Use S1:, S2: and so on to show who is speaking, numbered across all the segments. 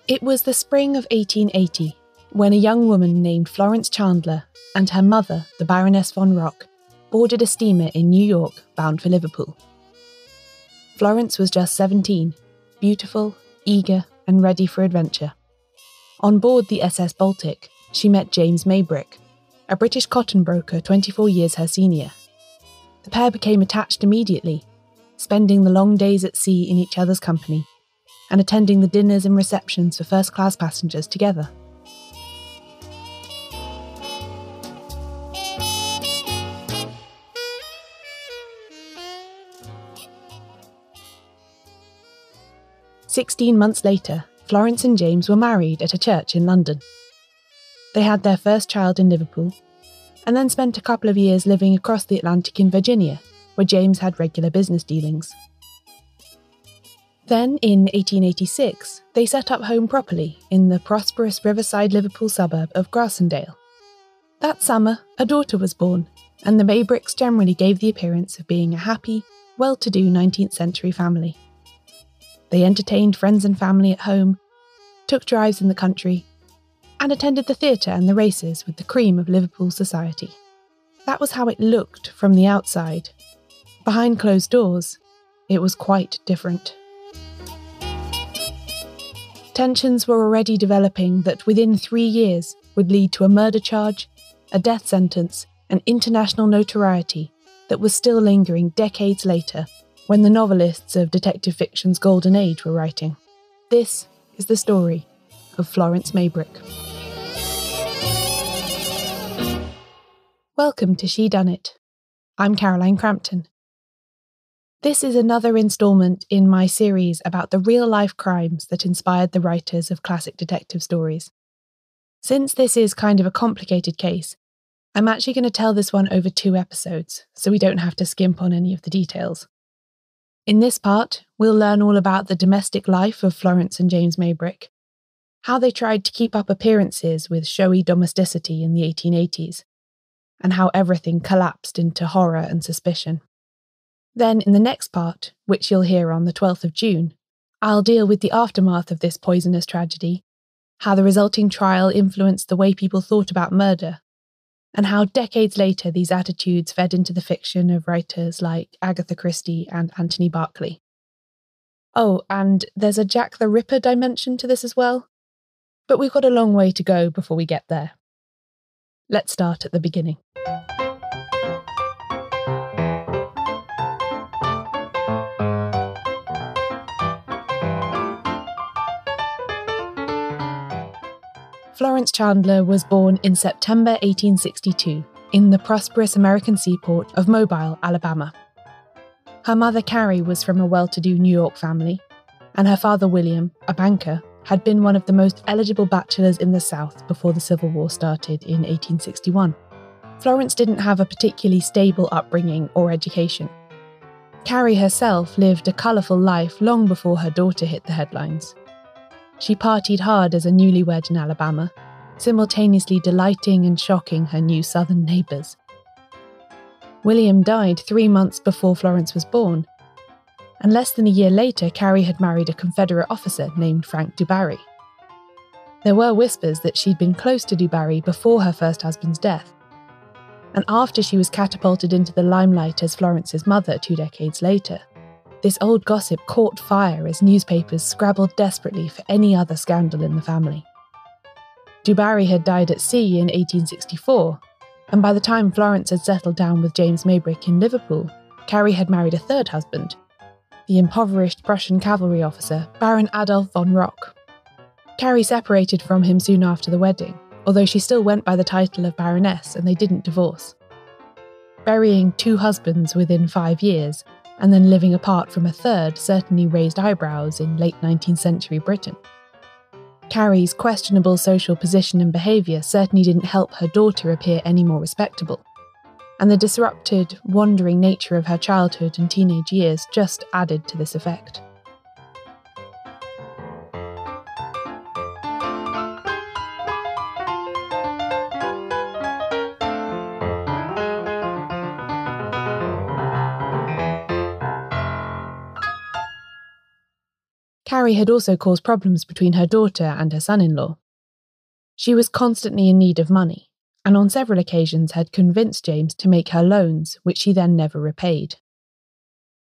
S1: It was the spring of 1880 when a young woman named Florence Chandler and her mother, the Baroness von Rock, boarded a steamer in New York bound for Liverpool. Florence was just 17, beautiful, eager, and ready for adventure. On board the SS Baltic, she met James Maybrick, a British cotton broker 24 years her senior. The pair became attached immediately, spending the long days at sea in each other's company and attending the dinners and receptions for first-class passengers together. "16 months later, Florence and James were married at a church in London. They had their first child in Liverpool, and then spent a couple of years living across the Atlantic in Virginia, where James had regular business dealings. Then, in 1886, they set up home properly in the prosperous riverside Liverpool suburb of Grassendale. That summer, a daughter was born, and the Maybricks generally gave the appearance of being a happy, well-to-do 19th century family. They entertained friends and family at home, took drives in the country, and attended the theatre and the races with the cream of Liverpool society. That was how it looked from the outside. Behind closed doors, it was quite different. Tensions were already developing that within 3 years would lead to a murder charge, a death sentence, and international notoriety that was still lingering decades later when the novelists of detective fiction's golden age were writing. This is the story of Florence Maybrick. Welcome to Shedunnit. I'm Caroline Crampton. This is another instalment in my series about the real-life crimes that inspired the writers of classic detective stories. Since this is kind of a complicated case, I'm actually going to tell this one over 2 episodes, so we don't have to skimp on any of the details. In this part, we'll learn all about the domestic life of Florence and James Maybrick, how they tried to keep up appearances with showy domesticity in the 1880s, and how everything collapsed into horror and suspicion. Then, in the next part, which you'll hear on the 12th of June, I'll deal with the aftermath of this poisonous tragedy, how the resulting trial influenced the way people thought about murder, and how decades later these attitudes fed into the fiction of writers like Agatha Christie and Anthony Berkeley. Oh, and there's a Jack the Ripper dimension to this as well, but we've got a long way to go before we get there. Let's start at the beginning. Florence Chandler was born in September 1862 in the prosperous American seaport of Mobile, Alabama. Her mother Carrie was from a well-to-do New York family, and her father William, a banker, had been one of the most eligible bachelors in the South before the Civil War started in 1861. Florence didn't have a particularly stable upbringing or education. Carrie herself lived a colourful life long before her daughter hit the headlines. She partied hard as a newlywed in Alabama, simultaneously delighting and shocking her new southern neighbours. William died 3 months before Florence was born, and less than a year later Carrie had married a Confederate officer named Frank DuBarry. There were whispers that she'd been close to DuBarry before her first husband's death, and after she was catapulted into the limelight as Florence's mother 2 decades later, this old gossip caught fire as newspapers scrabbled desperately for any other scandal in the family. DuBarry had died at sea in 1864, and by the time Florence had settled down with James Maybrick in Liverpool, Carrie had married a 3rd husband, the impoverished Prussian cavalry officer Baron Adolf von Rock. Carrie separated from him soon after the wedding, although she still went by the title of Baroness and they didn't divorce. Burying 2 husbands within 5 years, and then living apart from a 3rd certainly raised eyebrows in late 19th century Britain. Carrie's questionable social position and behaviour certainly didn't help her daughter appear any more respectable, and the disrupted, wandering nature of her childhood and teenage years just added to this effect. Carrie had also caused problems between her daughter and her son-in-law. She was constantly in need of money, and on several occasions had convinced James to make her loans, which she then never repaid.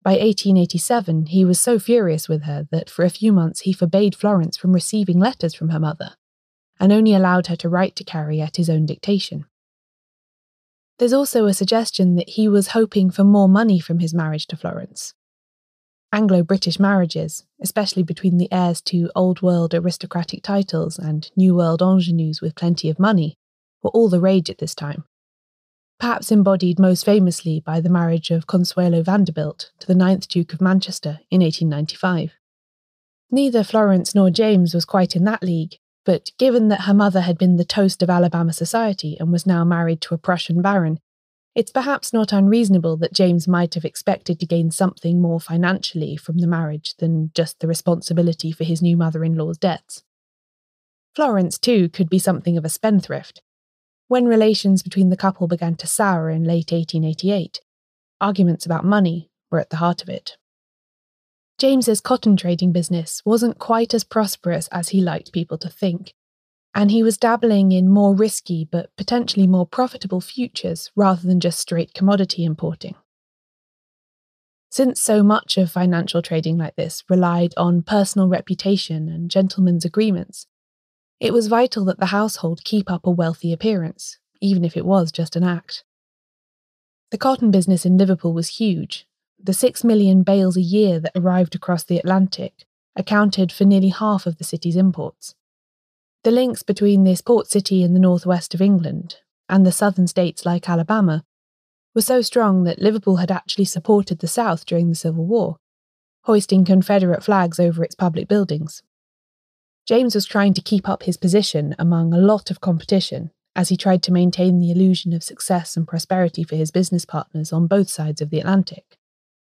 S1: By 1887, he was so furious with her that for a few months he forbade Florence from receiving letters from her mother, and only allowed her to write to Carrie at his own dictation. There's also a suggestion that he was hoping for more money from his marriage to Florence. Anglo-British marriages, especially between the heirs to Old World aristocratic titles and New World ingenues with plenty of money, were all the rage at this time. Perhaps embodied most famously by the marriage of Consuelo Vanderbilt to the 9th Duke of Manchester in 1895. Neither Florence nor James was quite in that league, but given that her mother had been the toast of Alabama society and was now married to a Prussian baron, it's perhaps not unreasonable that James might have expected to gain something more financially from the marriage than just the responsibility for his new mother-in-law's debts. Florence, too, could be something of a spendthrift. When relations between the couple began to sour in late 1888, arguments about money were at the heart of it. James's cotton trading business wasn't quite as prosperous as he liked people to think, and he was dabbling in more risky but potentially more profitable futures rather than just straight commodity importing. Since so much of financial trading like this relied on personal reputation and gentlemen's agreements, it was vital that the household keep up a wealthy appearance, even if it was just an act. The cotton business in Liverpool was huge. The 6 million bales a year that arrived across the Atlantic accounted for nearly half of the city's imports. The links between this port city in the northwest of England and the southern states like Alabama were so strong that Liverpool had actually supported the South during the Civil War, hoisting Confederate flags over its public buildings. James was trying to keep up his position among a lot of competition as he tried to maintain the illusion of success and prosperity for his business partners on both sides of the Atlantic.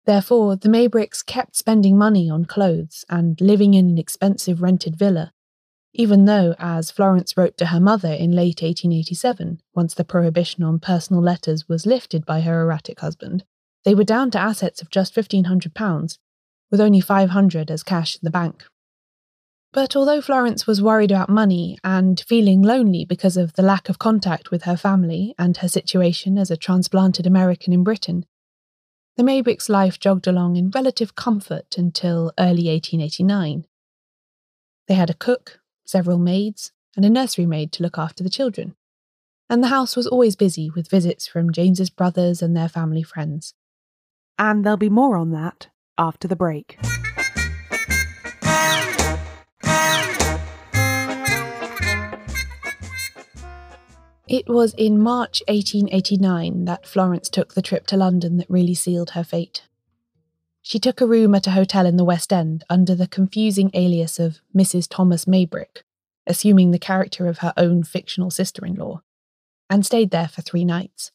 S1: Therefore, the Mayricks kept spending money on clothes and living in an expensive rented villa, even though, as Florence wrote to her mother in late 1887, once the prohibition on personal letters was lifted by her erratic husband, they were down to assets of just £1,500, with only £500 as cash in the bank. But although Florence was worried about money and feeling lonely because of the lack of contact with her family and her situation as a transplanted American in Britain, the Mayricks' life jogged along in relative comfort until early 1889. They had a cook, several maids, and a nursery maid to look after the children, and the house was always busy with visits from James's brothers and their family friends.
S2: And there'll be more on that after the break.
S1: It was in March 1889 that Florence took the trip to London that really sealed her fate. She took a room at a hotel in the West End under the confusing alias of Mrs. Thomas Maybrick, assuming the character of her own fictional sister-in-law, and stayed there for 3 nights.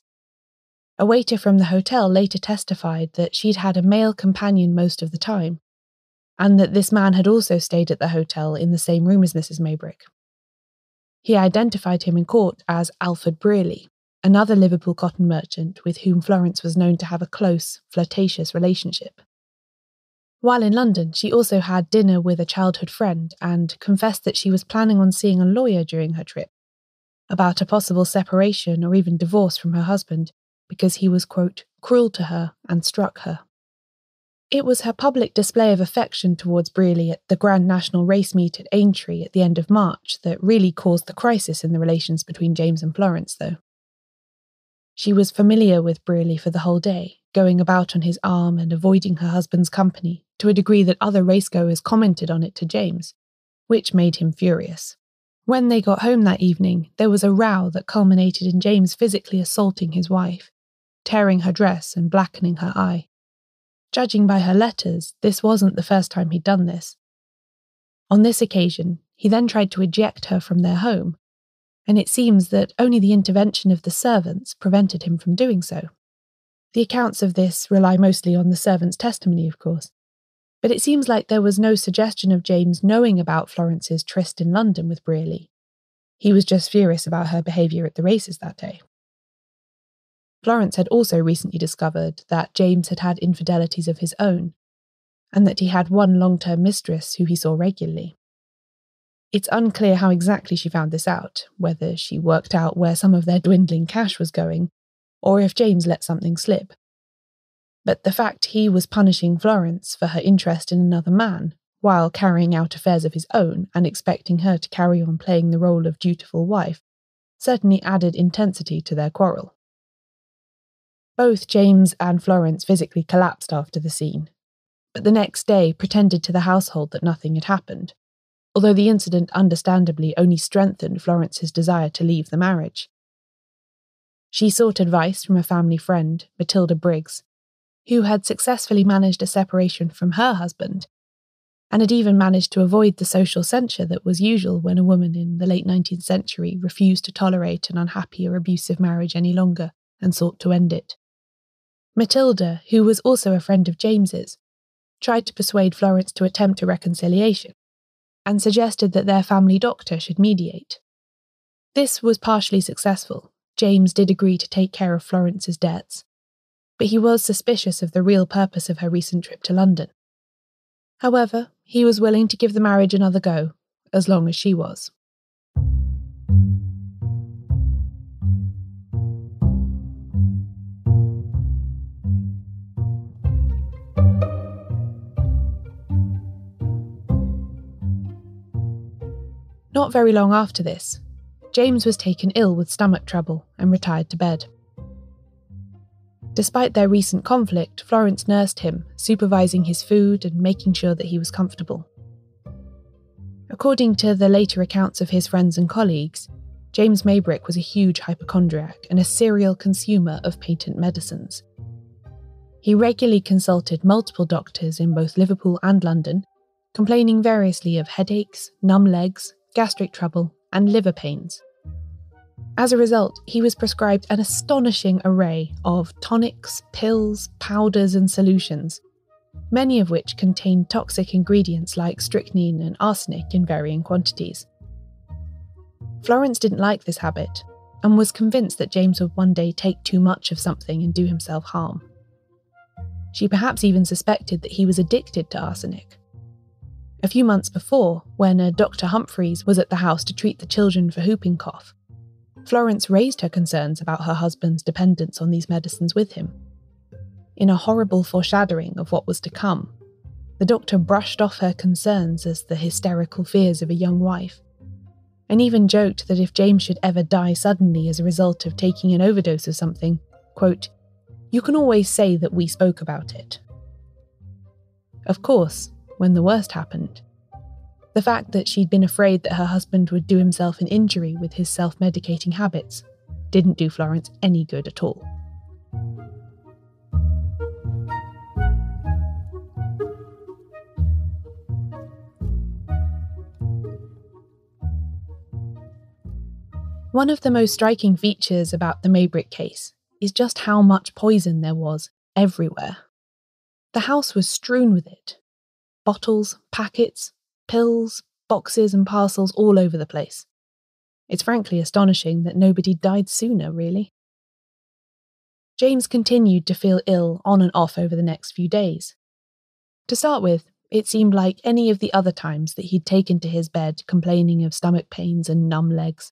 S1: A waiter from the hotel later testified that she'd had a male companion most of the time, and that this man had also stayed at the hotel in the same room as Mrs. Maybrick. He identified him in court as Alfred Brearley, another Liverpool cotton merchant with whom Florence was known to have a close, flirtatious relationship. While in London, she also had dinner with a childhood friend and confessed that she was planning on seeing a lawyer during her trip about a possible separation or even divorce from her husband because he was, quote, cruel to her and struck her. It was her public display of affection towards Brearley at the Grand National Race Meet at Aintree at the end of March that really caused the crisis in the relations between James and Florence, though. She was familiar with Brearley for the whole day, going about on his arm and avoiding her husband's company to a degree that other racegoers commented on it to James, which made him furious. When they got home that evening, there was a row that culminated in James physically assaulting his wife, tearing her dress and blackening her eye. Judging by her letters, this wasn't the first time he'd done this. On this occasion, he then tried to eject her from their home, and it seems that only the intervention of the servants prevented him from doing so. The accounts of this rely mostly on the servants' testimony, of course, but it seems like there was no suggestion of James knowing about Florence's tryst in London with Brearley. He was just furious about her behaviour at the races that day. Florence had also recently discovered that James had had infidelities of his own, and that he had one long-term mistress who he saw regularly. It's unclear how exactly she found this out, whether she worked out where some of their dwindling cash was going, or if James let something slip. But the fact he was punishing Florence for her interest in another man, while carrying out affairs of his own and expecting her to carry on playing the role of dutiful wife, certainly added intensity to their quarrel. Both James and Florence physically collapsed after the scene, but the next day pretended to the household that nothing had happened, although the incident understandably only strengthened Florence's desire to leave the marriage. She sought advice from a family friend, Matilda Briggs, who had successfully managed a separation from her husband, and had even managed to avoid the social censure that was usual when a woman in the late 19th century refused to tolerate an unhappy or abusive marriage any longer and sought to end it. Matilda, who was also a friend of James's, tried to persuade Florence to attempt a reconciliation, and suggested that their family doctor should mediate. This was partially successful. James did agree to take care of Florence's debts, but he was suspicious of the real purpose of her recent trip to London. However, he was willing to give the marriage another go, as long as she was. Not very long after this, James was taken ill with stomach trouble and retired to bed. Despite their recent conflict, Florence nursed him, supervising his food and making sure that he was comfortable. According to the later accounts of his friends and colleagues, James Maybrick was a huge hypochondriac and a serial consumer of patent medicines. He regularly consulted multiple doctors in both Liverpool and London, complaining variously of headaches, numb legs, gastric trouble, and liver pains. As a result, he was prescribed an astonishing array of tonics, pills, powders, and solutions, many of which contained toxic ingredients like strychnine and arsenic in varying quantities. Florence didn't like this habit, and was convinced that James would one day take too much of something and do himself harm. She perhaps even suspected that he was addicted to arsenic. A few months before, when a Dr. Humphreys was at the house to treat the children for whooping cough, Florence raised her concerns about her husband's dependence on these medicines with him. In a horrible foreshadowing of what was to come, the doctor brushed off her concerns as the hysterical fears of a young wife, and even joked that if James should ever die suddenly as a result of taking an overdose of something, quote, "You can always say that we spoke about it." Of course, when the worst happened, the fact that she'd been afraid that her husband would do himself an injury with his self-medicating habits didn't do Florence any good at all. One of the most striking features about the Maybrick case is just how much poison there was everywhere. The house was strewn with it. Bottles, packets, pills, boxes and parcels all over the place. It's frankly astonishing that nobody died sooner, really. James continued to feel ill on and off over the next few days. To start with, it seemed like any of the other times that he'd taken to his bed complaining of stomach pains and numb legs.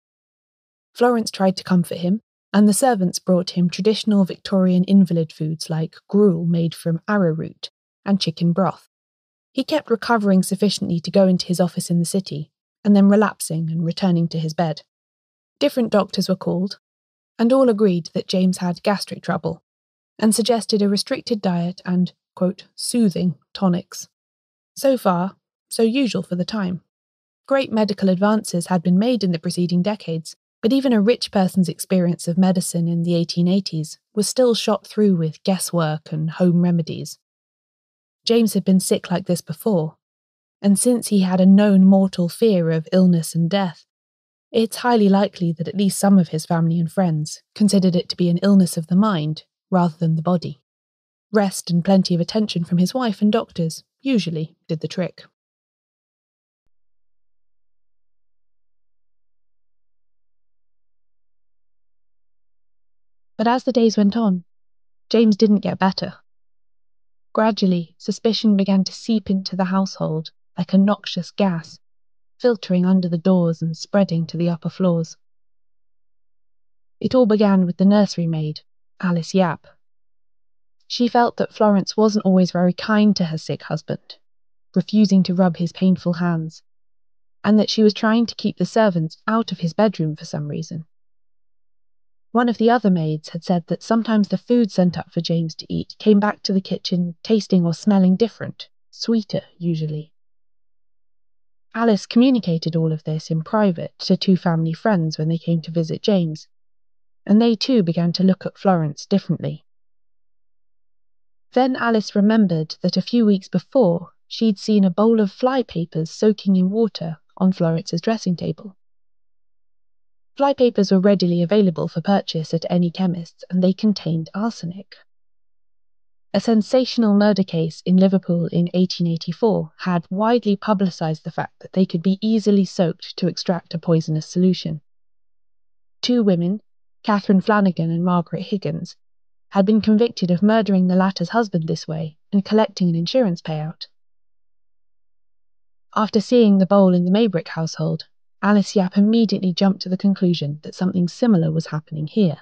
S1: Florence tried to comfort him, and the servants brought him traditional Victorian invalid foods like gruel made from arrowroot and chicken broth. He kept recovering sufficiently to go into his office in the city, and then relapsing and returning to his bed. Different doctors were called, and all agreed that James had gastric trouble, and suggested a restricted diet and, quote, soothing tonics. So far, so usual for the time. Great medical advances had been made in the preceding decades, but even a rich person's experience of medicine in the 1880s was still shot through with guesswork and home remedies. James had been sick like this before, and since he had a known mortal fear of illness and death, it's highly likely that at least some of his family and friends considered it to be an illness of the mind rather than the body. Rest and plenty of attention from his wife and doctors usually did the trick. But as the days went on, James didn't get better. Gradually, suspicion began to seep into the household like a noxious gas, filtering under the doors and spreading to the upper floors. It all began with the nursery maid, Alice Yap. She felt that Florence wasn't always very kind to her sick husband, refusing to rub his painful hands, and that she was trying to keep the servants out of his bedroom for some reason. One of the other maids had said that sometimes the food sent up for James to eat came back to the kitchen tasting or smelling different, sweeter usually. Alice communicated all of this in private to two family friends when they came to visit James, and they too began to look at Florence differently. Then Alice remembered that a few weeks before she'd seen a bowl of fly papers soaking in water on Florence's dressing table. Fly papers were readily available for purchase at any chemist's, and they contained arsenic. A sensational murder case in Liverpool in 1884 had widely publicised the fact that they could be easily soaked to extract a poisonous solution. Two women, Catherine Flanagan and Margaret Higgins, had been convicted of murdering the latter's husband this way and collecting an insurance payout. After seeing the bowl in the Maybrick household, Alice Yap immediately jumped to the conclusion that something similar was happening here.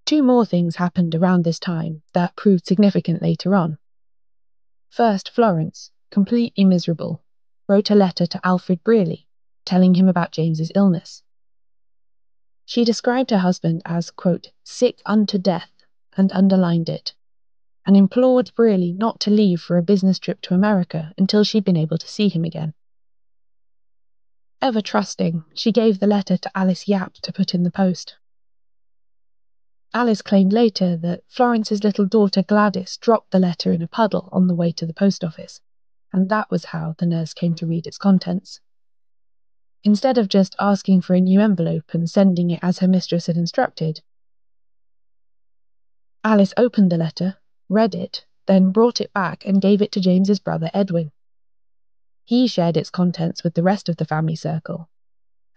S1: Two more things happened around this time that proved significant later on. First, Florence, completely miserable, wrote a letter to Alfred Brearley, telling him about James's illness. She described her husband as, quote, sick unto death, and underlined it, and implored Brearley not to leave for a business trip to America until she'd been able to see him again. Ever trusting, she gave the letter to Alice Yap to put in the post. Alice claimed later that Florence's little daughter Gladys dropped the letter in a puddle on the way to the post office, and that was how the nurse came to read its contents. Instead of just asking for a new envelope and sending it as her mistress had instructed, Alice opened the letter, read it, then brought it back and gave it to James's brother Edwin. He shared its contents with the rest of the family circle,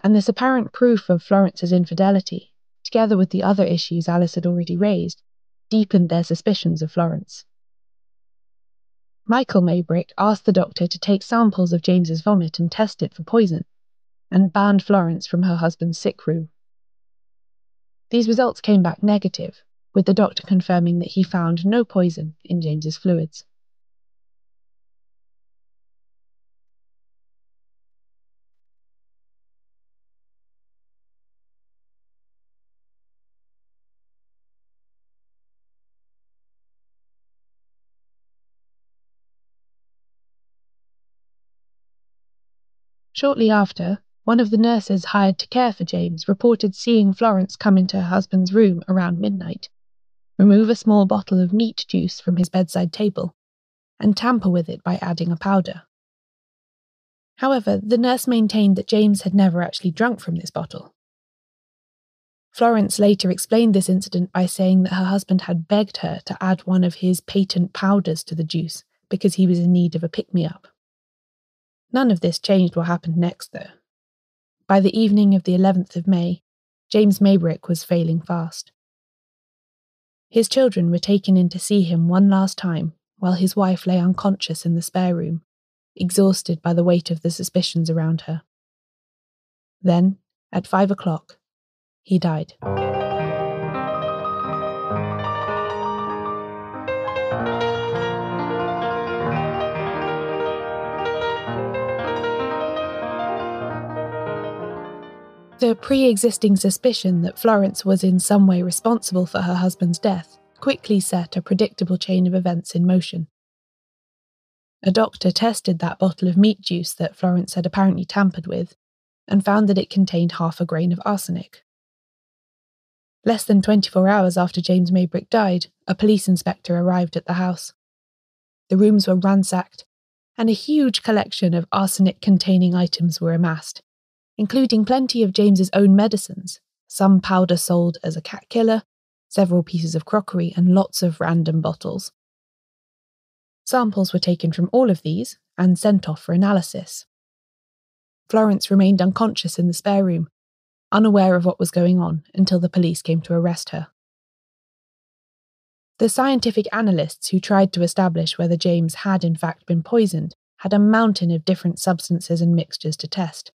S1: and this apparent proof of Florence's infidelity, together with the other issues Alice had already raised, deepened their suspicions of Florence. Michael Maybrick asked the doctor to take samples of James's vomit and test it for poison, and banned Florence from her husband's sick room. These results came back negative, with the doctor confirming that he found no poison in James's fluids. Shortly after, one of the nurses hired to care for James reported seeing Florence come into her husband's room around midnight, remove a small bottle of meat juice from his bedside table, and tamper with it by adding a powder. However, the nurse maintained that James had never actually drunk from this bottle. Florence later explained this incident by saying that her husband had begged her to add one of his patent powders to the juice because he was in need of a pick-me-up. None of this changed what happened next, though. By the evening of the 11th of May, James Maybrick was failing fast. His children were taken in to see him one last time, while his wife lay unconscious in the spare room, exhausted by the weight of the suspicions around her. Then, at 5 o'clock, he died. The pre-existing suspicion that Florence was in some way responsible for her husband's death quickly set a predictable chain of events in motion. A doctor tested that bottle of meat juice that Florence had apparently tampered with, and found that it contained half a grain of arsenic. Less than 24 hours after James Maybrick died, a police inspector arrived at the house. The rooms were ransacked, and a huge collection of arsenic-containing items were amassed, including plenty of James's own medicines, some powder sold as a cat killer, several pieces of crockery, and lots of random bottles. Samples were taken from all of these and sent off for analysis. Florence remained unconscious in the spare room, unaware of what was going on until the police came to arrest her. The scientific analysts who tried to establish whether James had in fact been poisoned had a mountain of different substances and mixtures to test.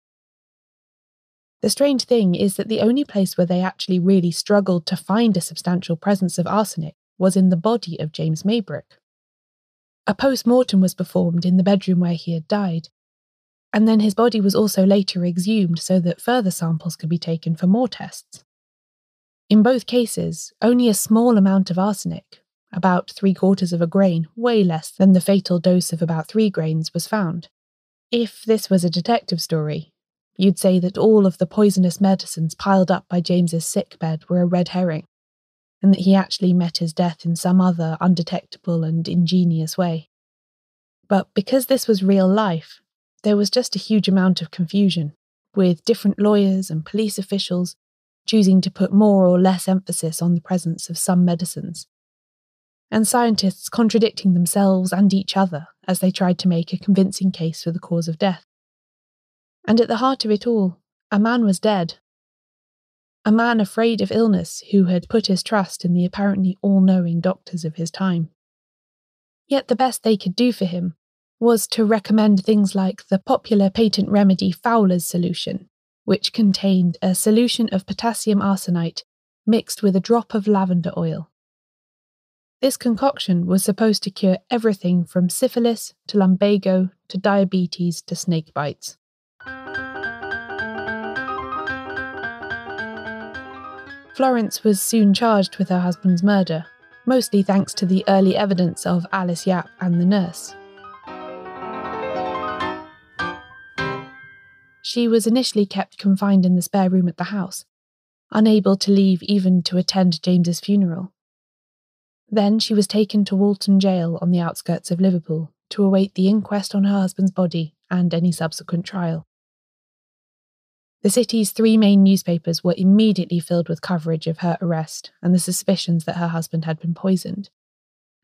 S1: The strange thing is that the only place where they actually really struggled to find a substantial presence of arsenic was in the body of James Maybrick. A post-mortem was performed in the bedroom where he had died, and then his body was also later exhumed so that further samples could be taken for more tests. In both cases, only a small amount of arsenic, about 3/4 of a grain, way less than the fatal dose of about 3 grains, was found. If this was a detective story, you'd say that all of the poisonous medicines piled up by James's sickbed were a red herring, and that he actually met his death in some other undetectable and ingenious way. But because this was real life, there was just a huge amount of confusion, with different lawyers and police officials choosing to put more or less emphasis on the presence of some medicines, and scientists contradicting themselves and each other as they tried to make a convincing case for the cause of death. And at the heart of it all, a man was dead. A man afraid of illness who had put his trust in the apparently all-knowing doctors of his time. Yet the best they could do for him was to recommend things like the popular patent remedy Fowler's solution, which contained a solution of potassium arsenite mixed with a drop of lavender oil. This concoction was supposed to cure everything from syphilis to lumbago to diabetes to snake bites. Florence was soon charged with her husband's murder, mostly thanks to the early evidence of Alice Yap and the nurse. She was initially kept confined in the spare room at the house, unable to leave even to attend James's funeral. Then she was taken to Walton Jail on the outskirts of Liverpool to await the inquest on her husband's body and any subsequent trial. The city's 3 main newspapers were immediately filled with coverage of her arrest and the suspicions that her husband had been poisoned,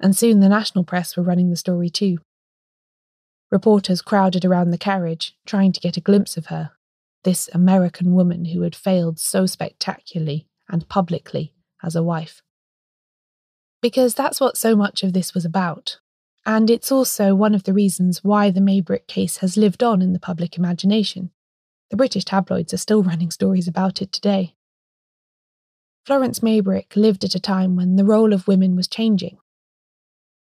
S1: and soon the national press were running the story too. Reporters crowded around the carriage, trying to get a glimpse of her, this American woman who had failed so spectacularly and publicly as a wife. Because that's what so much of this was about, and it's also one of the reasons why the Maybrick case has lived on in the public imagination. The British tabloids are still running stories about it today. Florence Maybrick lived at a time when the role of women was changing.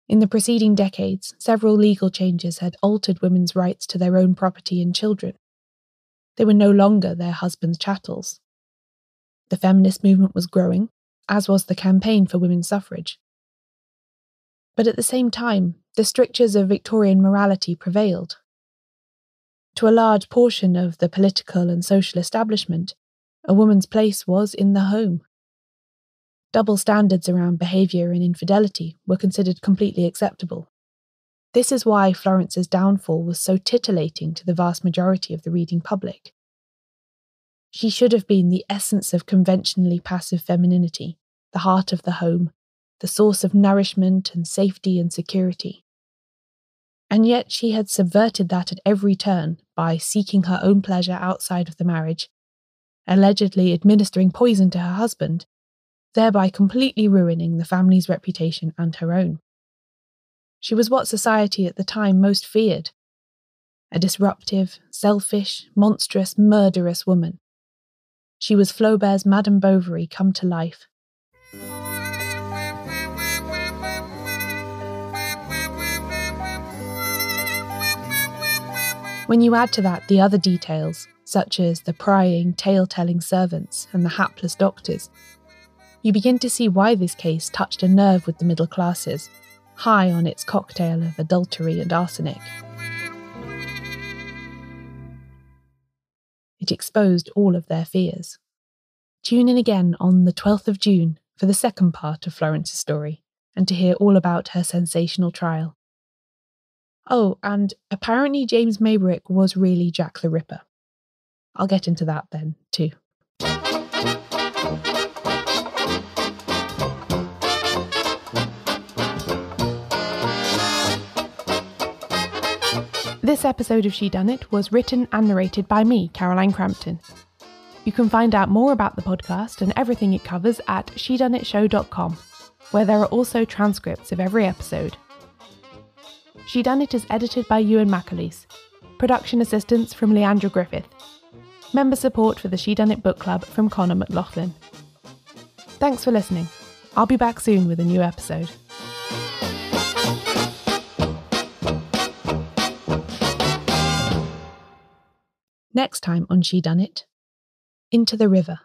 S1: In the preceding decades, several legal changes had altered women's rights to their own property and children. They were no longer their husbands' chattels. The feminist movement was growing, as was the campaign for women's suffrage. But at the same time, the strictures of Victorian morality prevailed. To a large portion of the political and social establishment, a woman's place was in the home. Double standards around behaviour and infidelity were considered completely acceptable. This is why Florence's downfall was so titillating to the vast majority of the reading public. She should have been the essence of conventionally passive femininity, the heart of the home, the source of nourishment and safety and security. And yet she had subverted that at every turn by seeking her own pleasure outside of the marriage, allegedly administering poison to her husband, thereby completely ruining the family's reputation and her own. She was what society at the time most feared, a disruptive, selfish, monstrous, murderous woman. She was Flaubert's Madame Bovary come to life. When you add to that the other details, such as the prying, tale-telling servants and the hapless doctors, you begin to see why this case touched a nerve with the middle classes, high on its cocktail of adultery and arsenic. It exposed all of their fears. Tune in again on the 12th of June for the second part of Florence's story, and to hear all about her sensational trial. Oh, and apparently James Maybrick was really Jack the Ripper. I'll get into that then, too. This episode of Shedunnit was written and narrated by me, Caroline Crampton. You can find out more about the podcast and everything it covers at shedunnitshow.com, where there are also transcripts of every episode. Shedunnit is edited by Euan MacAleece. Production assistance from Leandra Griffith. Member support for the Shedunnit Book Club from Connor McLoughlin. Thanks for listening. I'll be back soon with a new episode. Next time on Shedunnit, Into the River.